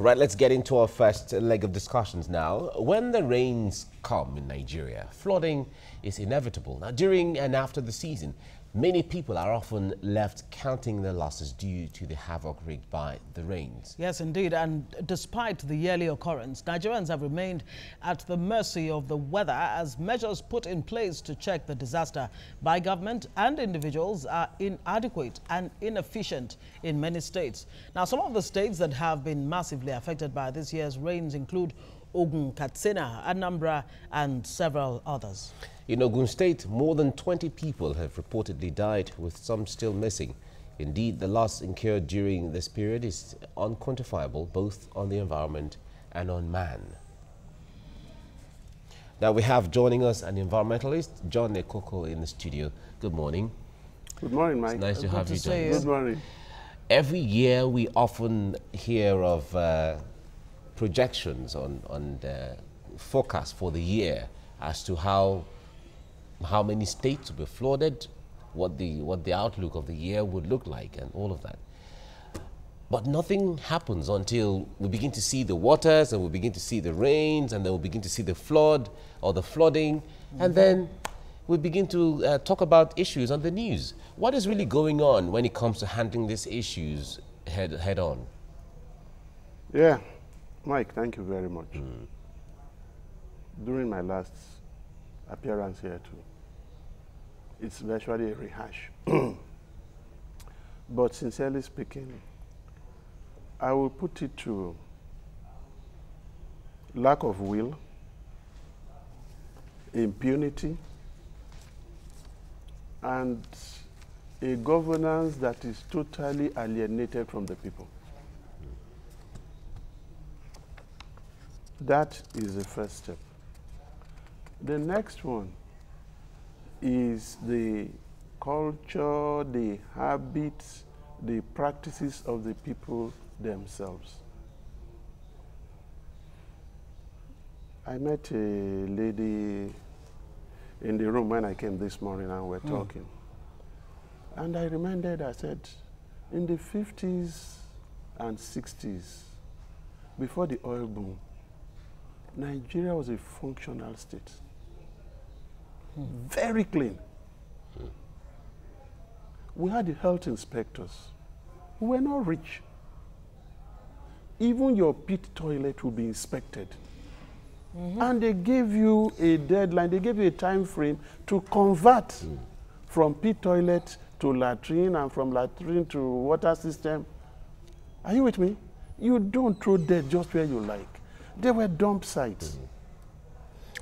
All right, let's get into our first leg of discussions now. When the rains come in Nigeria, flooding is inevitable. Now, during and after the season, many people are often left counting their losses due to the havoc wreaked by the rains. Yes, indeed. And despite the yearly occurrence, Nigerians have remained at the mercy of the weather as measures put in place to check the disaster by government and individuals are inadequate and inefficient in many states. Now, some of the states that have been massively affected by this year's rains include Ogun, Katsina, Anambra, and several others. In Ogun State, more than 20 people have reportedly died, with some still missing. Indeed, the loss incurred during this period is unquantifiable, both on the environment and on man. Now we have joining us an environmentalist, John Ekoko, in the studio. Good morning. Good morning, Mike. It's nice to have you, John. Good morning. Every year we often hear of projections on the forecast for the year as to how many states will be flooded, what the outlook of the year would look like, and all of that. But nothing happens until we begin to see the waters, and we begin to see the rains, and then we begin to see the flood or the flooding, and then we begin to talk about issues on the news. What is really going on when it comes to handling these issues head on? Yeah, Mike, thank you very much. During my last appearance here too, it's virtually a rehash. But sincerely speaking, I will put it to lack of will, impunity, and a governance that is totally alienated from the people. That is the first step. The next one is the culture, the habits, the practices of the people themselves. I met a lady in the room when I came this morning and we're talking. And I reminded, I said, in the 50s and 60s, before the oil boom, Nigeria was a functional state. Very clean. We had the health inspectors who were not rich. Even your pit toilet will be inspected. And they gave you a deadline, they gave you a time frame to convert from pit toilet to latrine, and from latrine to water system. Are you with me? You don't throw dirt just where you like. They were dump sites.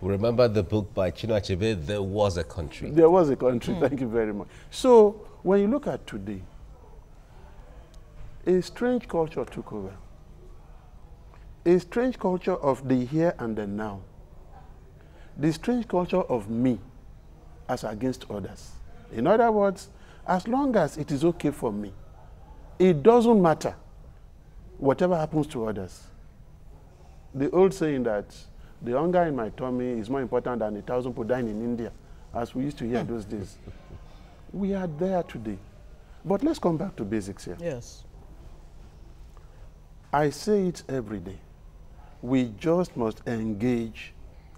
Remember the book by Chinua Achebe, There Was a Country. There was a country, thank you very much. So, when you look at today, a strange culture took over. A strange culture of the here and the now. The strange culture of me as against others. In other words, as long as it is okay for me, it doesn't matter whatever happens to others. The old saying that the hunger in my tummy is more important than 1,000 people dying in India, as we used to hear those days. We are there today. But let's come back to basics here. Yes. I say it every day. We just must engage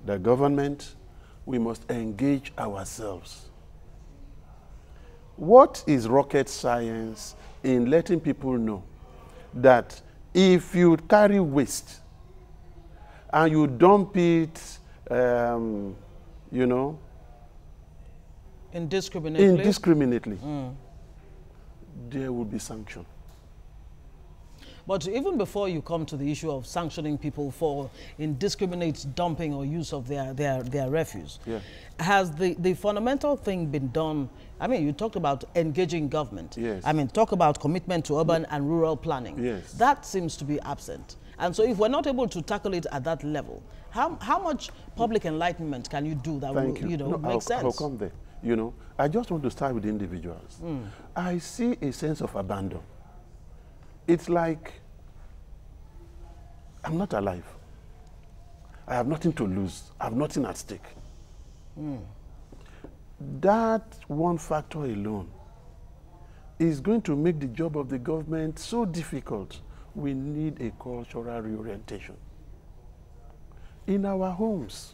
the government. We must engage ourselves. What is rocket science in letting people know that if you carry waste and you dump it, you know, indiscriminately, there will be sanction. But even before you come to the issue of sanctioning people for indiscriminate dumping or use of their refuse, has the fundamental thing been done? I mean, you talked about engaging government. Yes. I mean, talk about commitment to urban and rural planning. Yes. That seems to be absent. And so if we're not able to tackle it at that level, how much public enlightenment can you do that will, make sense? I'll come there. You know, I just want to start with individuals. I see a sense of abandon. It's like I'm not alive. I have nothing to lose. I have nothing at stake. That one factor alone is going to make the job of the government so difficult. we need a cultural reorientation. In our homes,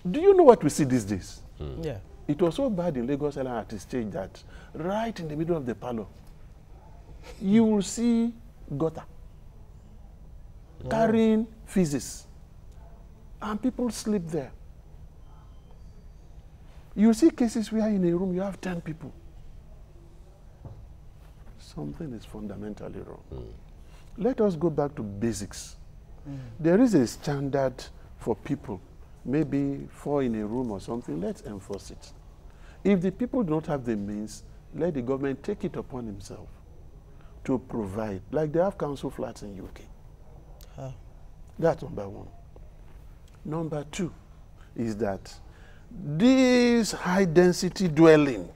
do you know what we see these days? Yeah. It was so bad in Lagos Island at the stage that right in the middle of the parlor, you will see gutter carrying feces, and people sleep there. You see cases where in a room you have 10 people. Something is fundamentally wrong. Let us go back to basics. There is a standard for people, maybe 4 in a room or something. Let's enforce it. If the people do not have the means, let the government take it upon himself to provide, like they have council flats in UK. That's number one. Number two is that this high density dwelling,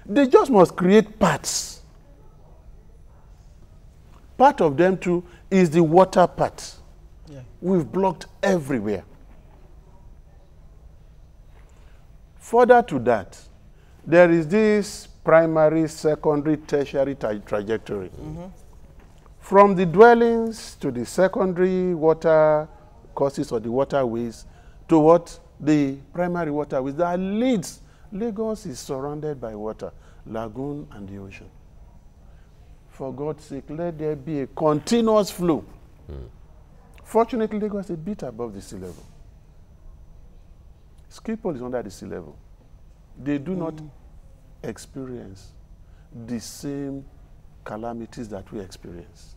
they just must create parts. Part of them too is the water part. Yeah. We've blocked everywhere. Further to that, there is this primary, secondary, tertiary trajectory. From the dwellings to the secondary water courses or the waterways to what? The primary waterways that leads. Lagos is surrounded by water, lagoon and the ocean. For God's sake, let there be a continuous flow. Fortunately, Lagos is a bit above the sea level. Schiphol is under the sea level. They do not experience the same calamities that we experience.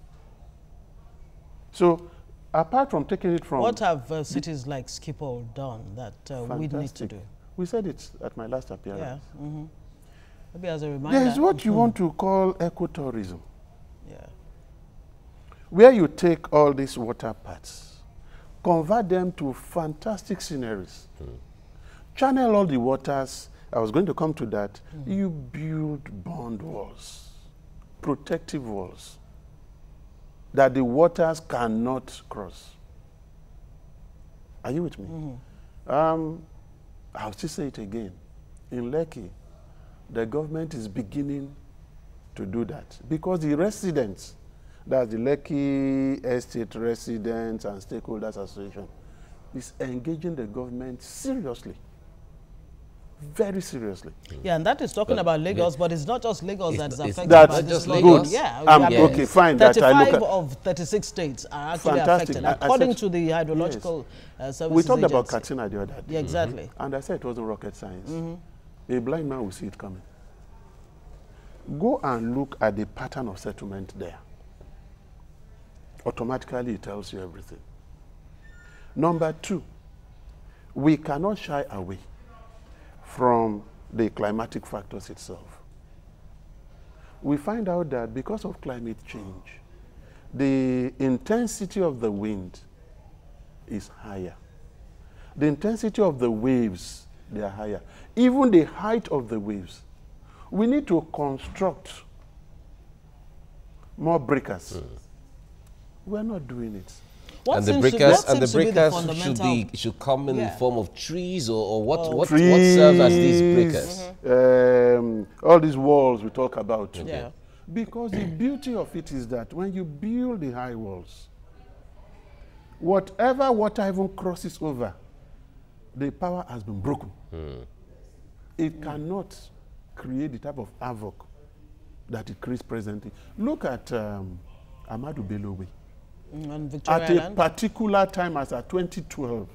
So, apart from taking it from... What have cities like Schiphol done that we need to do? We said it at my last appearance. Yeah. Maybe as a reminder. There is what you want to call ecotourism. Yeah. Where you take all these water parts, convert them to fantastic sceneries, channel all the waters. I was going to come to that. You build bond walls, protective walls, that the waters cannot cross. Are you with me? I'll still say it again. In Lekki, the government is beginning to do that because the residents, that's the Lekki Estate Residents and Stakeholders Association, is engaging the government seriously. Very seriously. Yeah, and that is talking about Lagos, but it's not just Lagos that's affected that's by this good. Lagos. Yeah, Okay, fine. 35 of 36 states are actually affected, according to the hydrological services. We talked agency. about Katsina the other day. Yeah, exactly. And I said it wasn't rocket science. A blind man will see it coming. Go and look at the pattern of settlement there. Automatically, it tells you everything. Number two, we cannot shy away from the climatic factors itself. We find out that because of climate change, the intensity of the wind is higher. The intensity of the waves, they are higher. Even the height of the waves. We need to construct more breakers. We're not doing it. And the breakers should come in the form of trees or what serves as these breakers? All these walls we talk about. Yeah. Because the beauty of it is that when you build the high walls, whatever water even crosses over, the power has been broken. It cannot create the type of havoc that it creates presently. Look at Ahmadu Bello Way. At a particular time, as at 2012,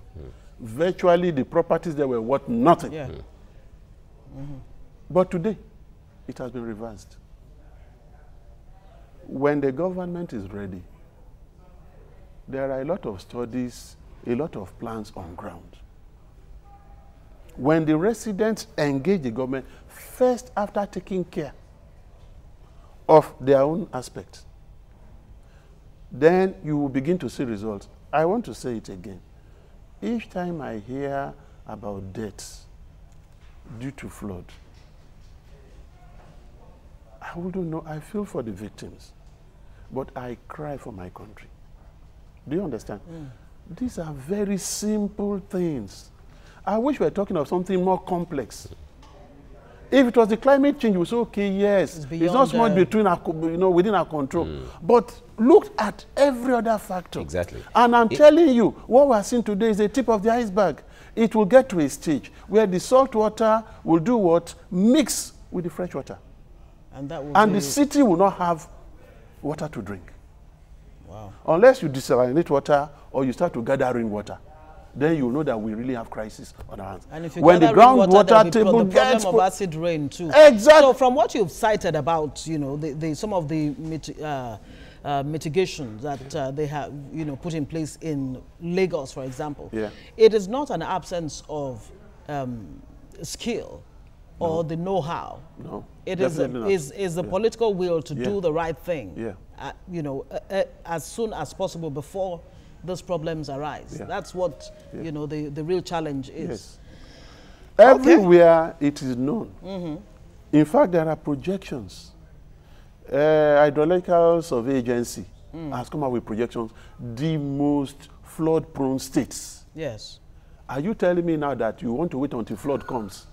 virtually the properties there were worth nothing. Yeah. But today, it has been reversed. When the government is ready, there are a lot of studies, a lot of plans on ground. When the residents engage the government, first after taking care of their own aspects, then you will begin to see results. I want to say it again. Each time I hear about deaths due to flood, I wouldn't know. I feel for the victims, but I cry for my country. Do you understand? These are very simple things. I wish we were talking of something more complex. If it was the climate change, we say, okay, yes, it's not so much between our, within our control. But look at every other factor. Exactly. And I'm telling you, what we're seeing today is the tip of the iceberg. It will get to a stage where the salt water will do what? Mix with the fresh water. And that will the city will not have water to drink. Wow. Unless you desalinate water or you start to gather rainwater. Then you know that we really have crisis on our hands. And if you when the groundwater table the gets problem of acid rain too. Exactly. So from what you've cited about, some of the mitigations that they have, put in place in Lagos, for example, it is not an absence of skill or the know-how. No, it is the political will to do the right thing. As soon as possible before those problems arise. That's what the real challenge is. Yes. Everywhere it is known. In fact, there are projections. Hydrological Survey Agency has come up with projections. The most flood-prone states. Yes. Are you telling me now that you want to wait until flood comes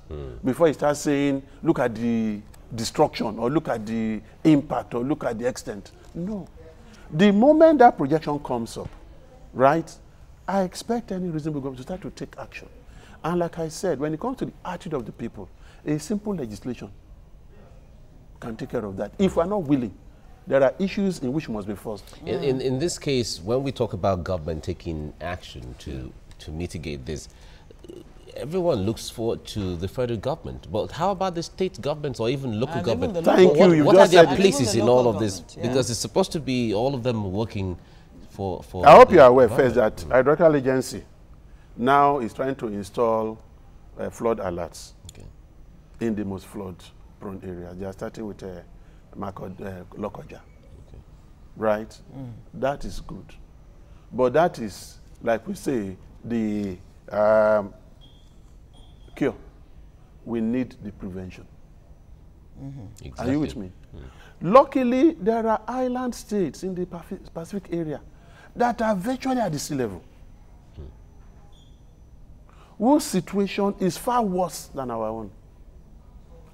before you start saying, look at the destruction or look at the impact or look at the extent? No. The moment that projection comes up, right, I expect any reasonable government to start to take action. And like I said, when it comes to the attitude of the people, a simple legislation can take care of that. If we're not willing, there are issues in which we must be forced. In this case, when we talk about government taking action to mitigate this, everyone looks forward to the federal government. But how about the state governments or even local government? Thank you. What are their places in all of this? Because it's supposed to be all of them working for I hope you are aware first that Hydrological Agency now is trying to install flood alerts in the most flood-prone areas. They are starting with Lokoja, right? That is good. But that is, like we say, the cure. We need the prevention. Exactly. Are you with me? Luckily, there are island states in the Pacific area that are virtually at the sea level, whose situation is far worse than our own.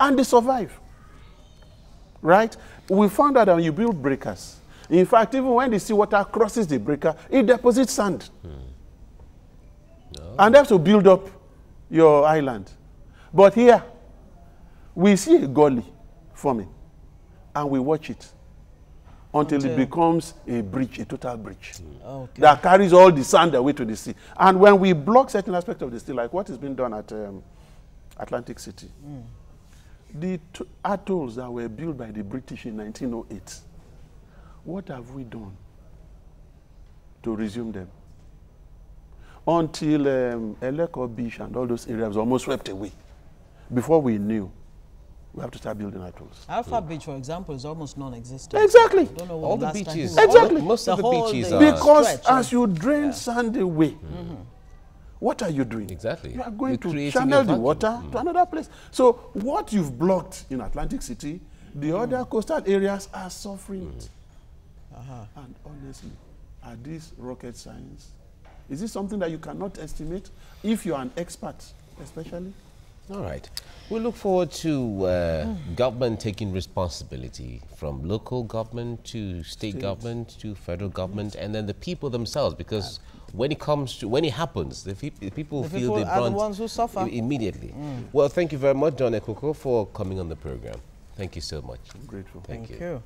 And they survive. Right? We found out that when you build breakers, in fact, even when the seawater crosses the breaker, it deposits sand. And they have to build up your island. But here, we see a gully forming, and we watch it until it becomes a breach, a total breach, that carries all the sand away to the sea. And when we block certain aspects of the sea, like what is being done at Atlantic City, the atolls that were built by the British in 1908, what have we done to resume them? Until Eleko Beach and all those areas almost swept away. Before we knew, we have to start building atolls. Alpha Beach, for example, is almost non-existent. Exactly. I don't know all the beaches. Exactly. Most of the beaches are. Because as you drain sand away, what are you doing? Exactly. You are going to channel the water to another place. So what you've blocked in Atlantic City, the other coastal areas are suffering it. And honestly, are these rocket science? Is this something that you cannot estimate if you're an expert, especially? All right. We look forward to government taking responsibility, from local government to state government to federal government, and then the people themselves, because when it happens, the people feel the brunt are the ones who suffer immediately. Well, thank you very much, John Ekoko, for coming on the program. Thank you so much. I'm grateful. Thank you.